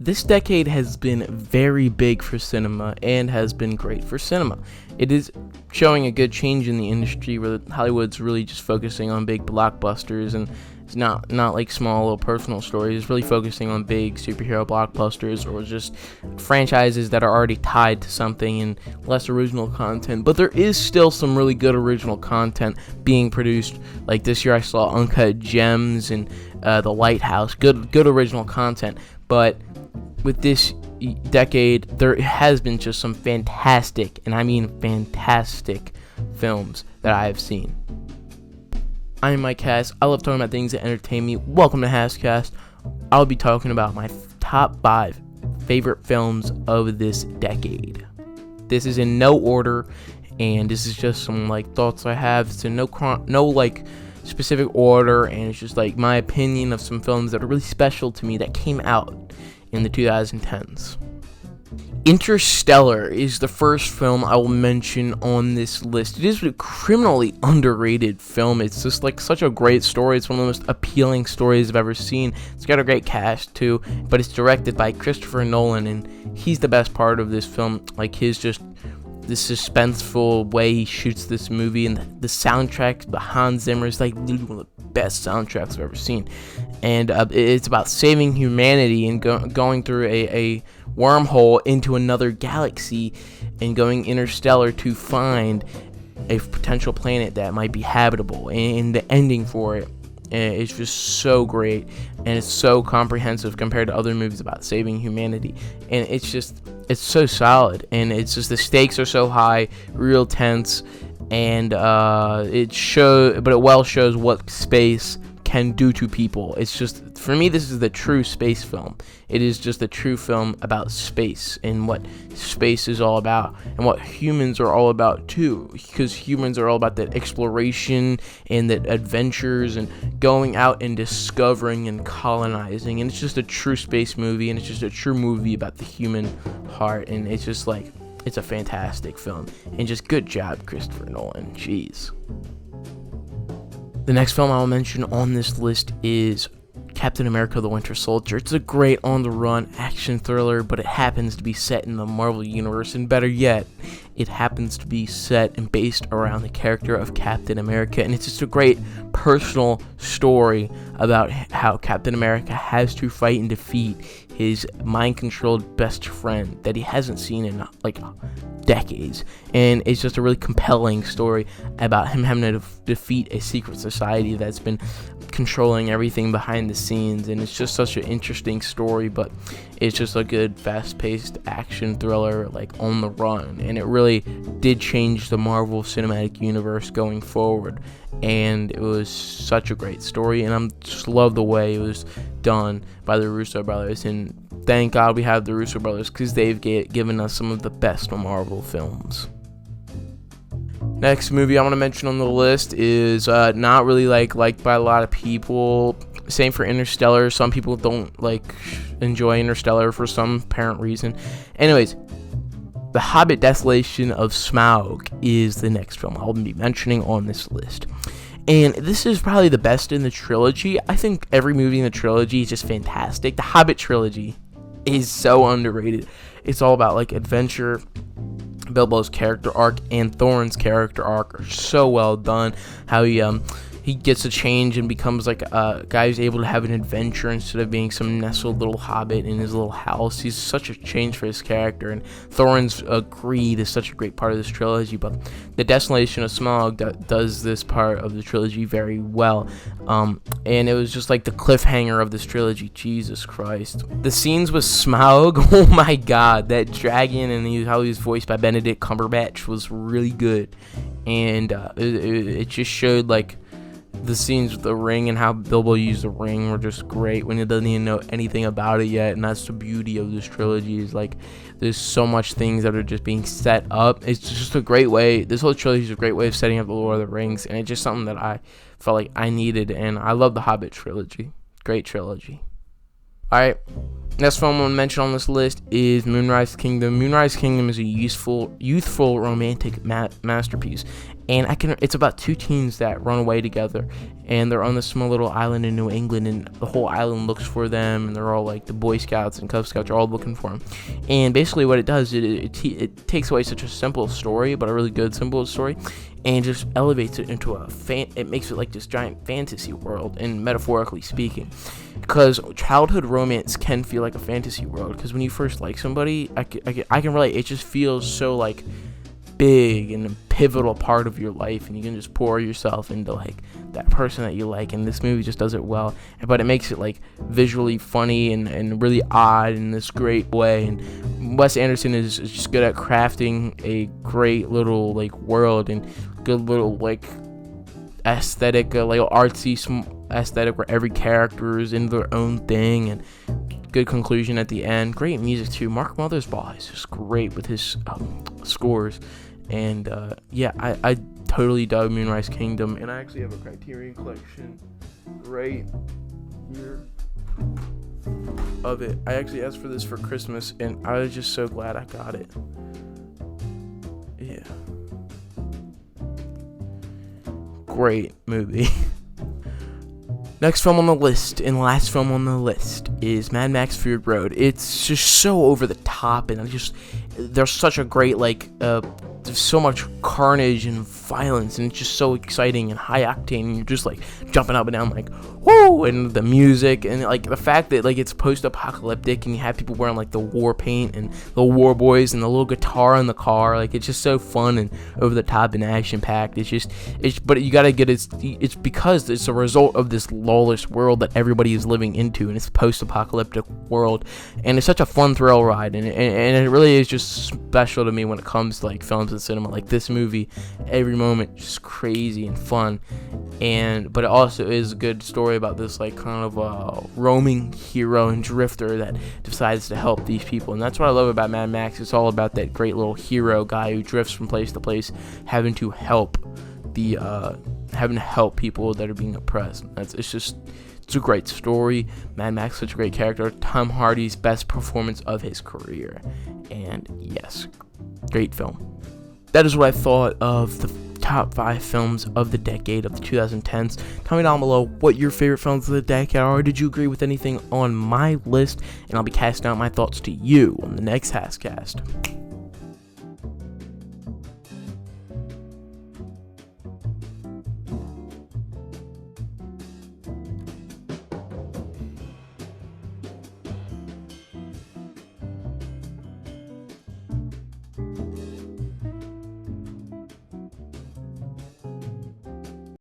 This decade has been very big for cinema and has been great for cinema. It is showing a good change in the industry where Hollywood's really just focusing on big blockbusters, and it's not like small little personal stories. It's really focusing on big superhero blockbusters or just franchises that are already tied to something and less original content. But there is still some really good original content being produced. Like this year I saw Uncut Gems and The Lighthouse. Good original content. But with this decade, there has been just some fantastic, and I mean fantastic, films that I have seen. I'm Mike Hass. I love talking about things that entertain me. Welcome to HASSCAST. I'll be talking about my top 5 favorite films of this decade. This is in no order, and this is just some thoughts I have. It's in no specific order, and it's just my opinion of some films that are really special to me that came out in the 2010s. Interstellar is the first film I will mention on this list. It is a criminally underrated film. It's just such a great story. It's one of the most appealing stories I've ever seen. It's got a great cast too, but it's directed by Christopher Nolan, and he's the best part of this film. The suspenseful way he shoots this movie, and the soundtrack, the Hans Zimmer is literally one of the best soundtracks I've ever seen. And it's about saving humanity and going through a wormhole into another galaxy and going interstellar to find a potential planet that might be habitable. And the ending for it is just so great, and it's so comprehensive compared to other movies about saving humanity. And it's so solid, and it's just the stakes are so high, real tense, and it shows what space can do to people. It's just, for me, this is the true space film. It is just a true film about space and what space is all about and what humans are all about too, because humans are all about that exploration and that adventures and going out and discovering and colonizing. And it's just a true space movie, and it's just a true movie about the human heart, and it's just it's a fantastic film, and just good job, Christopher Nolan. Jeez. The next film I'll mention on this list is Captain America: The Winter Soldier. It's a great on-the-run action thriller, but it happens to be set in the Marvel Universe, and better yet, it happens to be set and based around the character of Captain America, and it's just a great personal story about how Captain America has to fight and defeat his mind-controlled best friend that he hasn't seen in decades. And it's just a really compelling story about him having to defeat a secret society that's been controlling everything behind the scenes. And it's just such an interesting story, but it's just a good fast-paced action thriller on the run, and it really did change the Marvel Cinematic Universe going forward. And it was such a great story, and I just love the way it was done by the Russo brothers. And thank God we have the Russo brothers, because they've given us some of the best Marvel films. Next movie I want to mention on the list is not really liked by a lot of people. Same for Interstellar. Some people don't enjoy Interstellar for some apparent reason. Anyways, The Hobbit: Desolation of Smaug is the next film I'll be mentioning on this list. And this is probably the best in the trilogy. I think every movie in the trilogy is just fantastic. The Hobbit trilogy is so underrated. It's all about adventure. Bilbo's character arc and Thorin's character arc are so well done. How he gets a change and becomes a guy who's able to have an adventure instead of being some nestled little hobbit in his little house. He's such a change for his character, and Thorin's greed is such a great part of this trilogy. But the Desolation of Smaug does this part of the trilogy very well, and it was just the cliffhanger of this trilogy. Jesus Christ, the scenes with Smaug, oh my God, that dragon and how he was voiced by Benedict Cumberbatch was really good, and it just showed the scenes with the ring and how Bilbo used the ring were just great when he doesn't even know anything about it yet. And that's the beauty of this trilogy, is there's so much things that are just being set up. It's just a great way. This whole trilogy is a great way of setting up the Lord of the Rings, and it's just something that I felt like I needed. And I love the Hobbit trilogy. Great trilogy. Alright, next film I'm going to mention on this list is Moonrise Kingdom. Moonrise Kingdom is a youthful romantic masterpiece, and it's about two teens that run away together, and they're on this small little island in New England, and the whole island looks for them, and they're all like the Boy Scouts and Cub Scouts are all looking for them. And basically what it does, it takes away such a simple story, but a really good simple story, and just elevates it into it makes it like this giant fantasy world, and metaphorically speaking, because childhood romance can feel like a fantasy world, because when you first like somebody, I can relate, it just feels so like big and a pivotal part of your life, and you can just pour yourself into like that person that you like, and this movie just does it well, but it makes it like visually funny and really odd in this great way. And Wes Anderson is just good at crafting a great little like world and good little like aesthetic, like artsy aesthetic where every character is in their own thing, and good conclusion at the end. Great music too. Mark Mothersbaugh is just great with his scores, and I totally dug Moonrise Kingdom, and I actually have a Criterion collection right here of it. I actually asked for this for Christmas, and I was just so glad I got it. Yeah, great movie. Next film on the list, and last film on the list, is Mad Max Fury Road. It's just so over the top, and there's such a great, like, there's so much carnage and violence, and it's just so exciting and high octane, and you're just, like, jumping up and down, like, whoo, and the music, and, like, the fact that, like, it's post-apocalyptic, and you have people wearing, like, the war paint, and the war boys, and the little guitar in the car, like, it's just so fun and over the top and action-packed. But you gotta get it's because it's a result of this lawless world that everybody is living into, and it's a post-apocalyptic world, and it's such a fun thrill ride, and it really is just special to me when it comes to, like, films and cinema. Like, this movie, every moment just crazy and fun, but it also is a good story about this, like, kind of roaming hero and drifter that decides to help these people. And that's what I love about Mad Max. It's all about that great little hero guy who drifts from place to place, having to help people that are being oppressed. It's a great story. Mad Max, such a great character. Tom Hardy's best performance of his career, and yes, great film. That is what I thought of the top 5 films of the decade of the 2010s. Tell me down below what your favorite films of the decade are. Did you agree with anything on my list? And I'll be casting out my thoughts to you on the next HASSCAST.